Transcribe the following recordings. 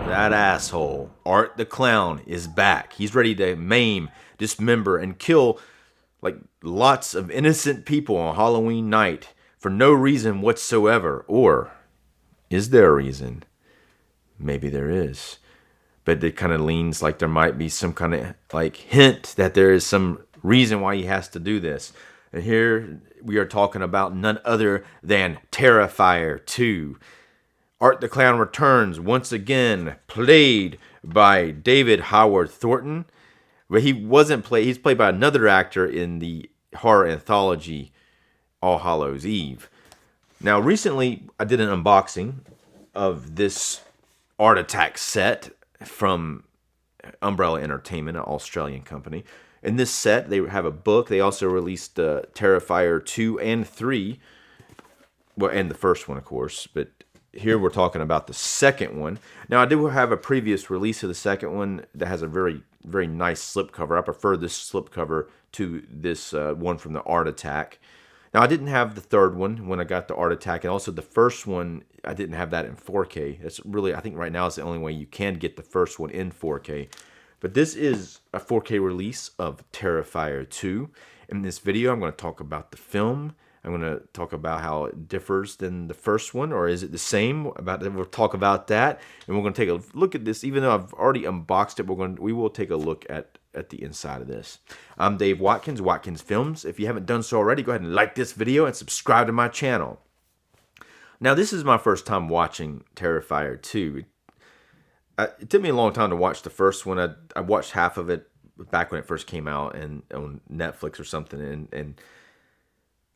That asshole, Art the Clown, is back. He's ready to maim, dismember, and kill like lots of innocent people on Halloween night for no reason whatsoever. Or is there a reason? Maybe there is. But it kind of leans like there might be some kind of like hint that there is some reason why he has to do this. And here we are talking about none other than Terrifier 2. Art the Clown returns once again, played by David Howard Thornton. But he's played by another actor in the horror anthology All Hallows Eve. Now, recently I did an unboxing of this Art Attack set from Umbrella Entertainment, an Australian company. In this set, they have a book. They also released Terrifier 2 and 3. Well, and the first one, of course, but here we're talking about the second one. Now, I do have a previous release of the second one that has a very, very nice slipcover. I prefer this slipcover to this one from the Art Attack. Now, I didn't have the third one when I got the Art Attack, and also the first one, I didn't have that in 4K. That's really, I think right now is the only way you can get the first one in 4K. But this is a 4K release of Terrifier 2. In this video, I'm going to talk about the film. I'm going to talk about how it differs than the first one, or is it the same? We'll talk about that, and we're going to take a look at this. Even though I've already unboxed it, we will take a look at the inside of this. I'm Dave Watkins, Watkins Films. If you haven't done so already, go ahead and like this video and subscribe to my channel. Now, this is my first time watching Terrifier 2. It took me a long time to watch the first one. I watched half of it back when it first came out and on Netflix or something, and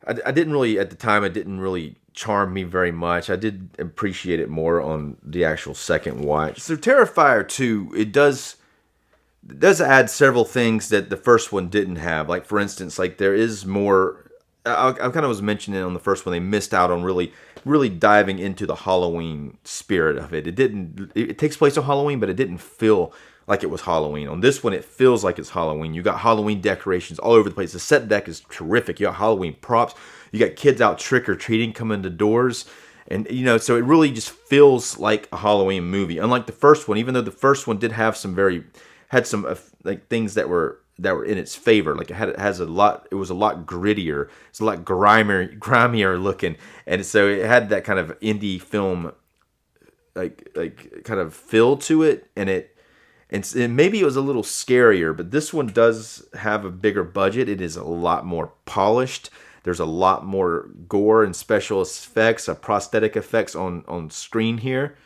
I didn't really, at the time, it didn't really charm me very much. I did appreciate it more on the actual second watch. So Terrifier 2, it does add several things that the first one didn't have. Like, for instance, like there is more, I kind of was mentioning on the first one, they missed out on really diving into the Halloween spirit of it. It takes place on Halloween, but it didn't feel like it was Halloween. On this one, it feels like it's Halloween. You got Halloween decorations all over the place. The set deck is terrific. You got Halloween props. You got kids out trick-or-treating coming to doors. And, so it really just feels like a Halloween movie. Unlike the first one, even though the first one did have some like things that were in its favor. Like it was a lot grittier. It's a lot grimier looking. And so it had that kind of indie film like kind of feel to it, and maybe it was a little scarier, but this one does have a bigger budget. It is a lot more polished. There's a lot more gore and special effects, prosthetic effects on screen here.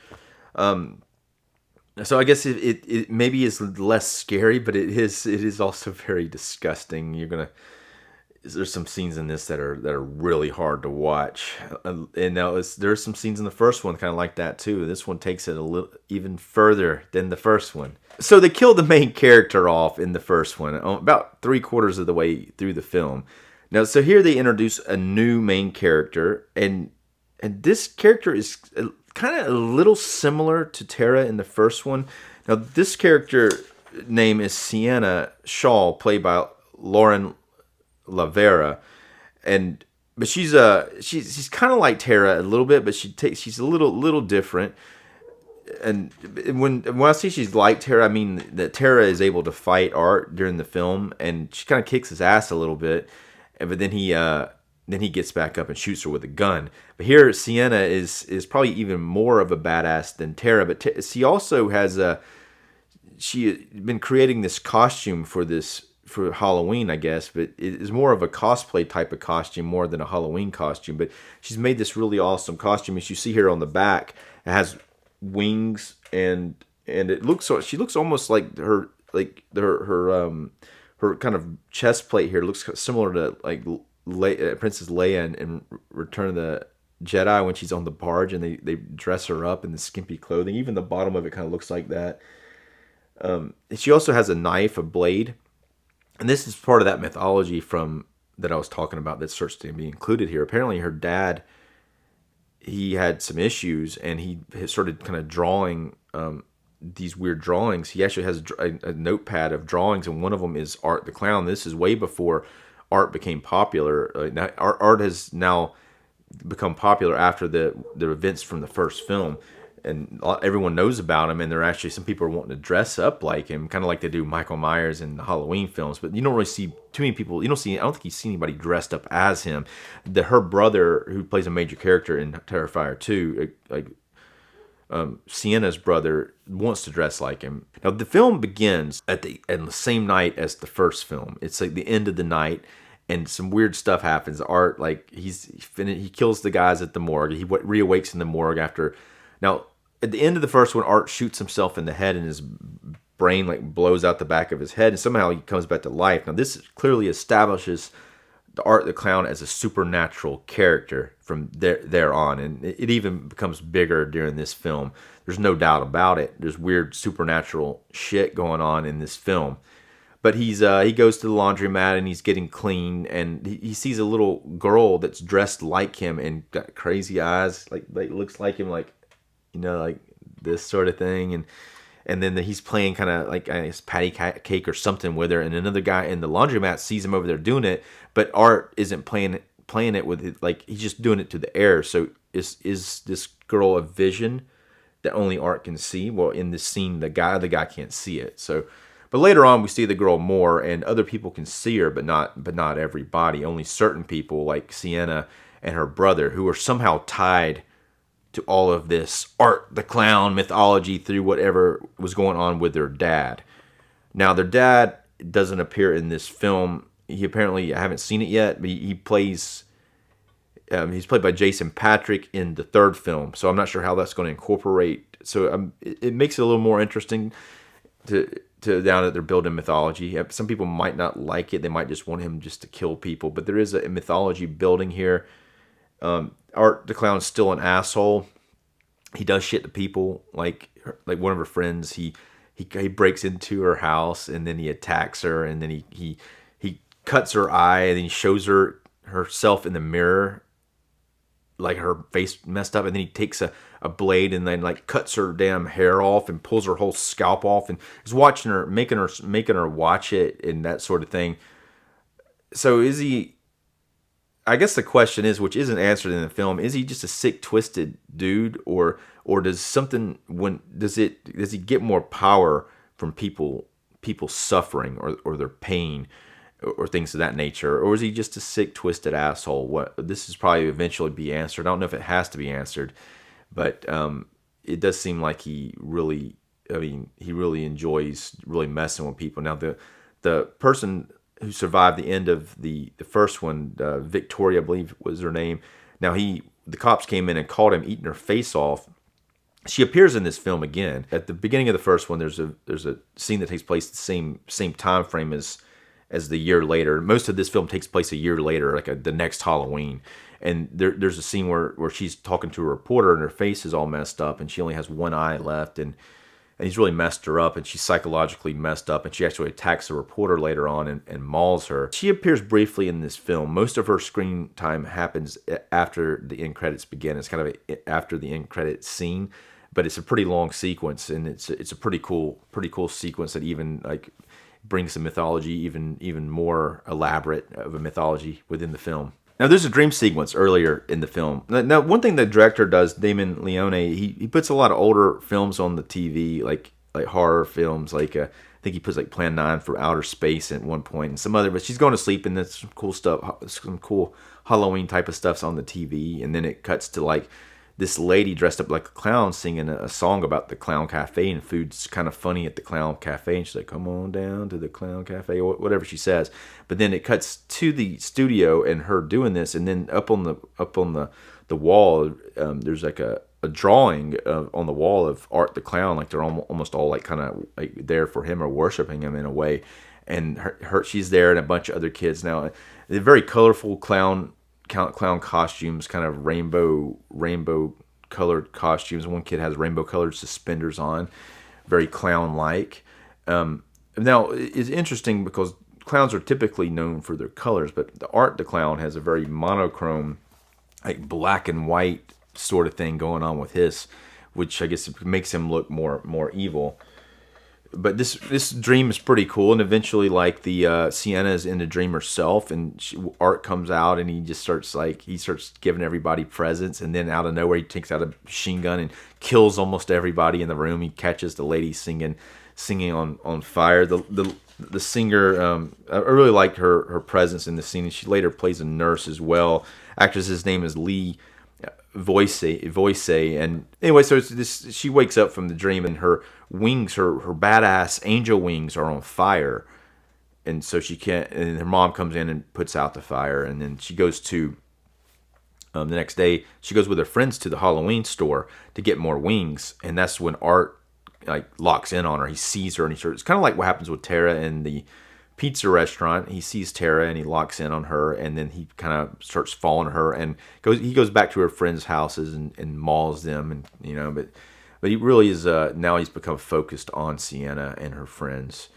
So I guess it maybe is less scary, but it is also very disgusting. There's some scenes in this that are really hard to watch, and now there's some scenes in the first one kind of like that too. This one takes it a little even further than the first one. So they killed the main character off in the first one, about 3/4 of the way through the film. Now, so here they introduce a new main character, and this character is kind of a little similar to Tara in the first one. Now, this character name is Sienna Shaw, played by Lauren LaVera, but she's kind of like Tara a little bit, but she's a little different. And when I say she's like Tara, I mean that Tara is able to fight Art during the film, and she kind of kicks his ass a little bit, but then he gets back up and shoots her with a gun. But here Sienna is probably even more of a badass than Tara, but she also has she been creating this costume for Halloween, I guess, but it is more of a cosplay type of costume more than a Halloween costume. But she's made this really awesome costume, as you see here on the back. It has wings, and she looks almost like her kind of chest plate here looks similar to like Princess Leia in Return of the Jedi when she's on the barge and they dress her up in the skimpy clothing. Even the bottom of it kind of looks like that. She also has a knife, a blade. And this is part of that mythology that I was talking about that starts to be included here. Apparently her dad, he had some issues, and he started kind of drawing these weird drawings. He actually has a notepad of drawings, and one of them is Art the Clown. This is way before Art became popular. Art has now become popular after the events from the first film. everyone knows about him, and there are actually some people are wanting to dress up like him, kind of like they do Michael Myers in the Halloween films. But you don't really see too many people. I don't think you see anybody dressed up as him. Her brother, who plays a major character in Terrifier 2, Sienna's brother, wants to dress like him. Now the film begins at the same night as the first film. It's like the end of the night, and some weird stuff happens. Art, like he kills the guys at the morgue. He reawakes in the morgue after. Now at the end of the first one, Art shoots himself in the head, and his brain like blows out the back of his head, and somehow he comes back to life. Now this clearly establishes the Art the Clown as a supernatural character from there on, and it even becomes bigger during this film. There's no doubt about it. There's weird supernatural shit going on in this film. But he goes to the laundromat and he's getting clean, and he sees a little girl that's dressed like him and got crazy eyes, like looks like him, like, you know, like this sort of thing, and then he's playing kind of like a patty cake or something with her, and another guy in the laundromat sees him over there doing it, but Art isn't playing it with it, like he's just doing it to the air. So is this girl a vision that only Art can see? Well, in this scene, the guy can't see it. So. But later on, we see the girl more, and other people can see her, but not everybody. Only certain people, like Sienna and her brother, who are somehow tied to all of this Art the Clown mythology through whatever was going on with their dad. Now, their dad doesn't appear in this film. He apparently, I haven't seen it yet, but he's played by Jason Patric in the third film, so I'm not sure how that's going to incorporate. So it makes it a little more interesting to now that they're building mythology. Some people might not like it. They might just want him just to kill people. But there is a mythology building here. Art the Clown's still an asshole. He does shit to people. Like one of her friends, he breaks into her house and then he attacks her, and then he cuts her eye, and then he shows herself in the mirror, like her face messed up, and then he takes a blade and then like cuts her damn hair off and pulls her whole scalp off, and is watching her, making her watch it and that sort of thing. So is he, I guess the question is, which isn't answered in the film, is he just a sick, twisted dude, or does he get more power from people suffering or their pain or things of that nature, or is he just a sick, twisted asshole? This is probably eventually be answered. I don't know if it has to be answered, but it does seem like he really enjoys really messing with people. Now the person who survived the end of the first one, Victoria, I believe was her name. Now the cops came in and caught him eating her face off. She appears in this film again at the beginning of the first one. There's a scene that takes place the same time frame as the year later. Most of this film takes place a year later, like the next Halloween. And there's a scene where she's talking to a reporter and her face is all messed up and she only has one eye left, and he's really messed her up, and she's psychologically messed up, and she actually attacks the reporter later on and mauls her. She appears briefly in this film. Most of her screen time happens after the end credits begin. It's kind of after the end credits scene, but it's a pretty long sequence, and it's a pretty cool sequence that even like brings the mythology even more elaborate of a mythology within the film. Now, there's a dream sequence earlier in the film. Now, one thing the director does, Damien Leone, he puts a lot of older films on the TV, like horror films. Like I think he puts like Plan 9 for Outer Space at one point, and some other. But she's going to sleep, and there's some cool stuff, some cool Halloween type of stuff's on the TV, and then it cuts to like this lady dressed up like a clown singing a song about the Clown Cafe, and food's kind of funny at the Clown Cafe, and she's like, "Come on down to the Clown Cafe," or whatever she says. But then it cuts to the studio and her doing this, and then up on the wall, there's like a drawing on the wall of Art the Clown, like they're almost all like kind of like there for him or worshiping him in a way. And she's there, and a bunch of other kids. Now, they're very colorful clown costumes, kind of rainbow colored costumes. One kid has rainbow colored suspenders on, very clown like. Now it's interesting because clowns are typically known for their colors, but the Art the Clown has a very monochrome, like black and white sort of thing going on with his, which I guess makes him look more evil. but this dream is pretty cool, and eventually, like, the Sienna is in the dream herself, and Art comes out, and he just starts giving everybody presents, and then out of nowhere he takes out a machine gun and kills almost everybody in the room. He catches the lady singing on fire. The singer, I really liked her presence in the scene, and she later plays a nurse as well. Actress's name is Lee Voice, and anyway, so she wakes up from the dream, and her wings, her badass angel wings, are on fire, and so she can't. And her mom comes in and puts out the fire, and then she goes to the next day. She goes with her friends to the Halloween store to get more wings, and that's when Art like locks in on her. He sees her, and it's kind of like what happens with Tara in the pizza restaurant. He sees Tara and he locks in on her, and then he kind of starts following her and goes back to her friends' houses and mauls them, and but he really is now he's become focused on Sienna and her friends.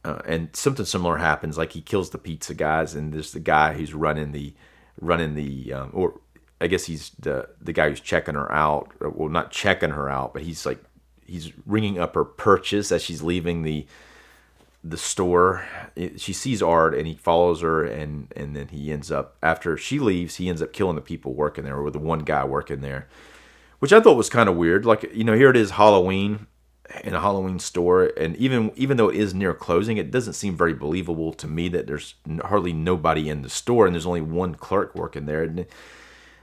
And something similar happens, like he kills the pizza guys, and there's the guy who's running the or I guess he's the guy who's checking her out. Well, not checking her out, but he's ringing up her purchase as she's leaving the store. She sees Art, and he follows her, and then he ends up, after she leaves, he ends up killing the people working there, or the one guy working there, which I thought was kind of weird. Like, here it is, Halloween, in a Halloween store, and even though it is near closing, it doesn't seem very believable to me that there's hardly nobody in the store, and there's only one clerk working there. And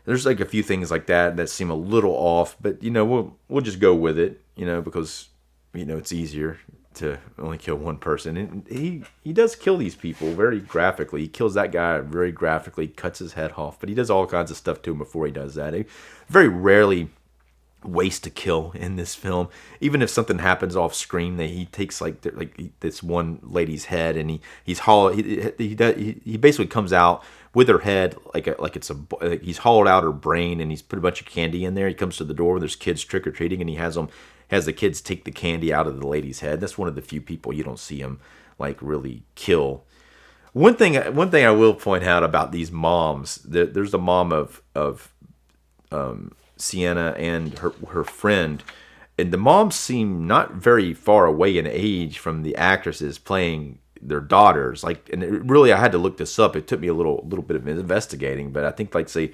there's like a few things like that seem a little off, but we'll just go with it, because it's easier to only kill one person. And he does kill these people very graphically. He kills that guy very graphically, cuts his head off, but he does all kinds of stuff to him before he does that. He very rarely wastes a kill in this film. Even if something happens off screen, he takes this one lady's head, and he's hollow. He basically comes out with her head like he's hollowed out her brain, and he's put a bunch of candy in there. He comes to the door where there's kids trick or treating, and he has the kids take the candy out of the lady's head. That's one of the few people you don't see him like really kill. One thing I will point out about these moms, there's a mom of Sienna and her friend, and the moms seem not very far away in age from the actresses playing their daughters. I had to look this up. It took me a little bit of investigating, but I think, say,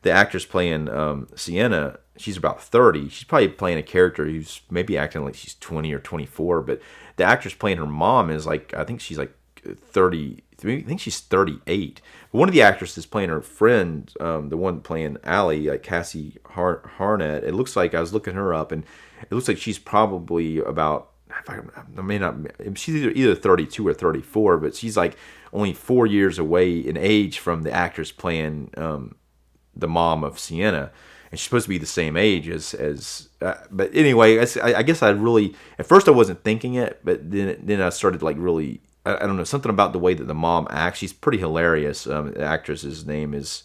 the actress playing Sienna, she's about 30. She's probably playing a character who's maybe acting like she's 20 or 24, but the actress playing her mom is I think she's 30. I think she's 38. But one of the actresses playing her friend, the one playing Allie, Cassie Harnett, it looks like, I was looking her up, and it looks like she's probably about, she's either 32 or 34, but she's only 4 years away in age from the actress playing the mom of Sienna, and she's supposed to be the same age as but anyway, I guess I really, at first I wasn't thinking it, but then I started really, I don't know, something about the way that the mom acts. She's pretty hilarious. The actress's name is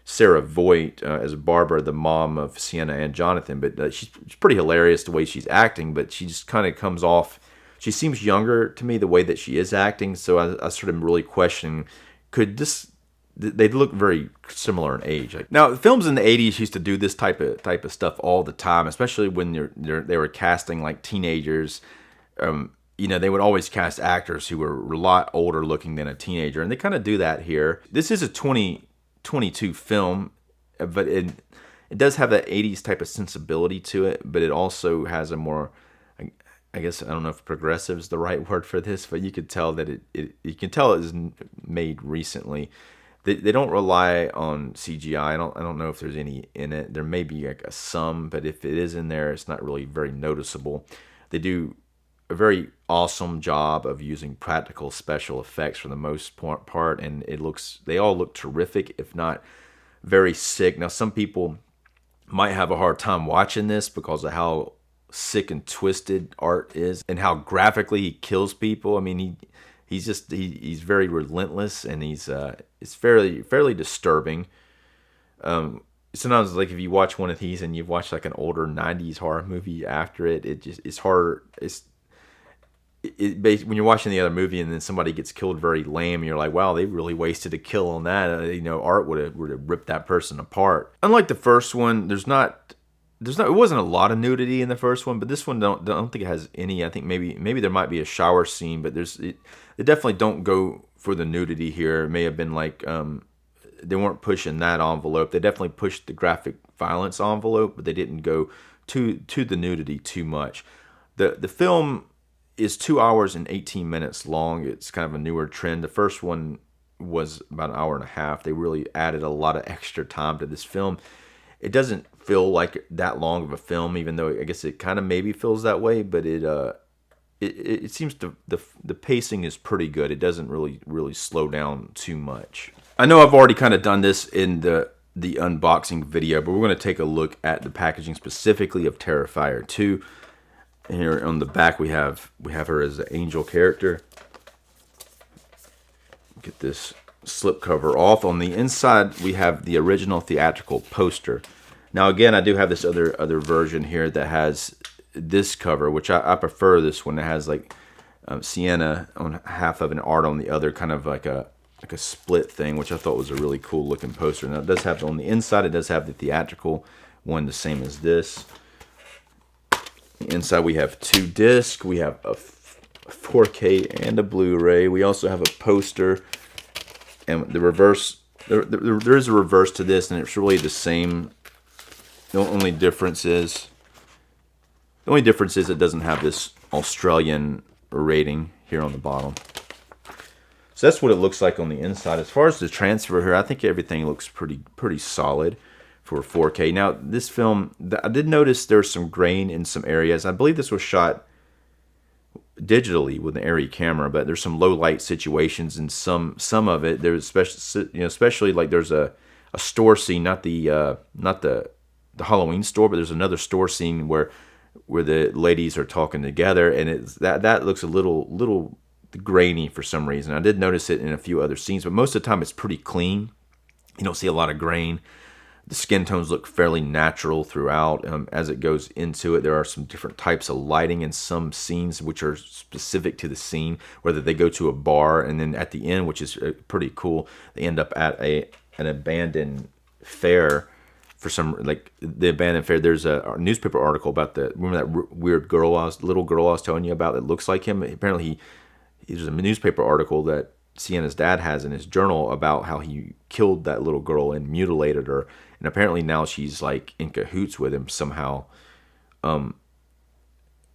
Sarah Voight, as Barbara, the mom of Sienna and Jonathan, but she's pretty hilarious the way she's acting, but she just kind of comes off, she seems younger to me the way that she is acting, so I started really questioning, they look very similar in age. Now, films in the 80s used to do this type of stuff all the time, especially when they were casting teenagers. They would always cast actors who were a lot older looking than a teenager, and they kind of do that here. This is a 2022 film, but it does have that 80s type of sensibility to it, but it also has a more, I guess, I don't know if progressive is the right word for this, but you could tell that you can tell it is made recently. They don't rely on CGI. I don't know if there's any in it. There may be a some, but if it is in there, it's not really very noticeable. They do a very awesome job of using practical special effects for the most part, and they all look terrific, if not very sick. Now, some people might have a hard time watching this because of how sick and twisted Art is and how graphically he kills people. I mean, he's very relentless, and it's fairly disturbing. Sometimes, if you watch one of these and you've watched an older 90s horror movie after it's harder. When you're watching the other movie and then somebody gets killed very lame, you're like, wow, they really wasted a kill on that. Art would have ripped that person apart. Unlike the first one, there's not it wasn't a lot of nudity in the first one, but this one don't think it has any. I think maybe there might be a shower scene, but they definitely don't go for the nudity here. It may have been like they weren't pushing that envelope. They definitely pushed the graphic violence envelope, but they didn't go to the nudity too much. The film is 2 hours and 18 minutes long. It's kind of a newer trend. The first one was about an hour and a half. They really added a lot of extra time to this film. It doesn't feel like that long of a film, even though I guess it kind of maybe feels that way. But it seems the pacing is pretty good. It doesn't really slow down too much. I know I've already kind of done this in the unboxing video, but we're going to take a look at the packaging specifically of Terrifier 2. And here on the back we have her as an angel character. Get this slipcover off. On the inside we have the original theatrical poster. Now again, I do have this other version here that has this cover, which I prefer this one. It has like Sienna on half of an art on the other, kind of like a split thing, which I thought was a really cool looking poster. Now it does have, on the inside, it does have the theatrical one, the same as this. Inside we have 2 discs. We have a 4K and a Blu-ray. We also have a poster, and the reverse. There is a reverse to this, and it's really the same. The only difference is it doesn't have this Australian rating here on the bottom. So that's what it looks like on the inside. As far as the transfer here, I think everything looks pretty solid for 4K. Now, this film, I did notice there's some grain in some areas. I believe this was shot digitally with an ARRI camera, but there's some low light situations in some of it. There's especially like there's a store scene, not the Halloween store, but there's another store scene where the ladies are talking together, and that looks a little grainy for some reason. I did notice it in a few other scenes, but most of the time it's pretty clean. You don't see a lot of grain. The skin tones look fairly natural throughout. As it goes into it, there are some different types of lighting in some scenes which are specific to the scene, whether they go to a bar, and then at the end, which is pretty cool, they end up at an abandoned fair. For some, like the abandoned fair, there's a newspaper article about remember that weird little girl I was telling you about that looks like him? Apparently there's a newspaper article that Sienna's dad has in his journal about how he killed that little girl and mutilated her, and apparently now she's like in cahoots with him somehow. You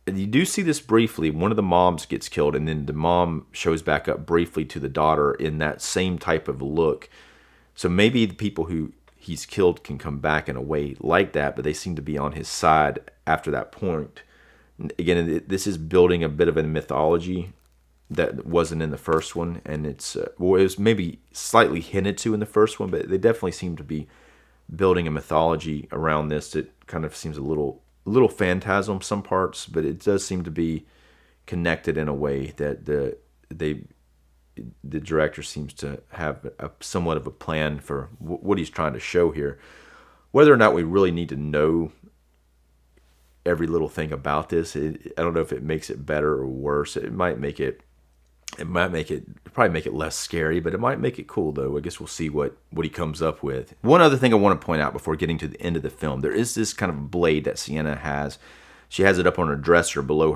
do see this briefly. One of the moms gets killed, and then the mom shows back up briefly to the daughter in that same type of look. So maybe the people who he's killed can come back in a way like that, but they seem to be on his side after that point. Again, this is building a bit of a mythology that wasn't in the first one, and it was maybe slightly hinted to in the first one, but they definitely seem to be building a mythology around this. It kind of seems a little phantasm some parts, but it does seem to be connected in a way that the director seems to have somewhat of a plan for what he's trying to show here. Whether or not we really need to know every little thing about this, I don't know if it makes it better or worse. It might probably make it less scary, but it might make it cool though. I guess we'll see what he comes up with. One other thing I want to point out before getting to the end of the film, there is this kind of blade that Sienna has. She has it up on her dresser below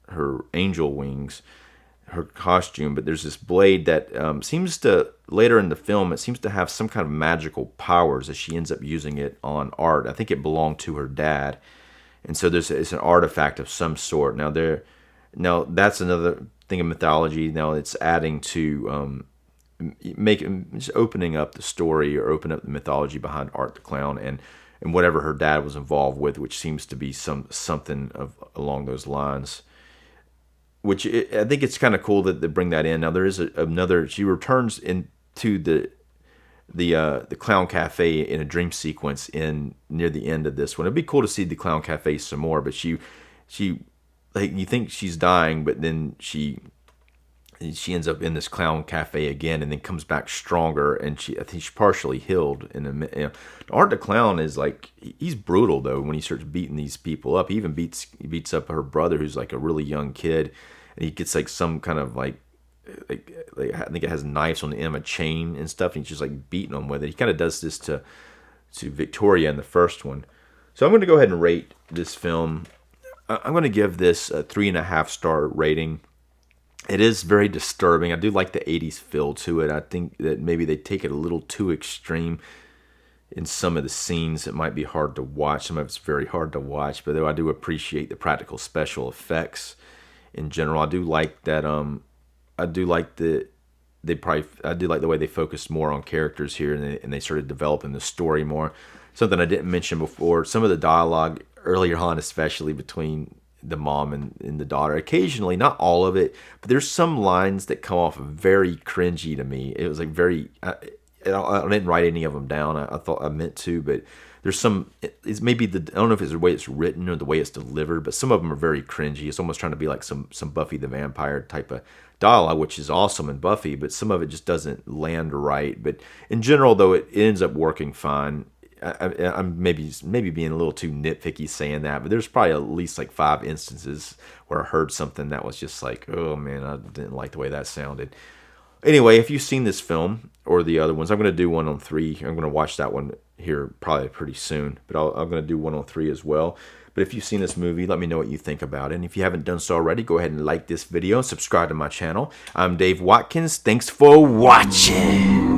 her angel wings, her costume, but there's this blade that seems to, later in the film, it seems to have some kind of magical powers as she ends up using it on art. I think it belonged to her dad, and so it's an artifact of some sort. Now that's another thing of mythology. Now it's adding to just opening up the story, or open up the mythology behind Art the Clown and whatever her dad was involved with, which seems to be something along those lines. Which I think it's kind of cool that they bring that in. Now there is another. She returns into the Clown Cafe in a dream sequence near the end of this one. It'd be cool to see the Clown Cafe some more, but she like, you think she's dying, but then she ends up in this Clown Cafe again, and then comes back stronger, and I think she's partially healed. Art the Clown is like, he's brutal though when he starts beating these people up. He even beats up her brother, who's like a really young kid, and he gets like some kind of like I think it has knives on the end of a chain and stuff, and he's just like beating them with it. He kind of does this to Victoria in the first one. So I'm going to go ahead and rate this film. I'm going to give this a 3.5-star rating. It is very disturbing. I do like the 80s feel to it. I think that maybe they take it a little too extreme in some of the scenes. It might be hard to watch. Some of it's very hard to watch, but though I do appreciate the practical special effects in general. I do like that. I do like I do like the way they focused more on characters here, and they started developing the story more. Something I didn't mention before. Some of the dialogue earlier on, especially between the mom and the daughter, occasionally, not all of it, but there's some lines that come off very cringy to me. It was like very. I didn't write any of them down. I thought I meant to, but there's some. It's maybe I don't know if it's the way it's written or the way it's delivered, but some of them are very cringy. It's almost trying to be like some Buffy the Vampire type of dialogue, which is awesome in Buffy, but some of it just doesn't land right. But in general, though, it ends up working fine. I'm maybe being a little too nitpicky saying that, but there's probably at least like 5 instances where I heard something that was just like, oh man, I didn't like the way that sounded. Anyway, if you've seen this film or the other ones, I'm going to do one on 3. I'm going to watch that one here probably pretty soon, but I'm going to do one on 3 as well. But if you've seen this movie, let me know what you think about it. And if you haven't done so already, go ahead and like this video and subscribe to my channel. I'm Dave Watkins. Thanks for watching.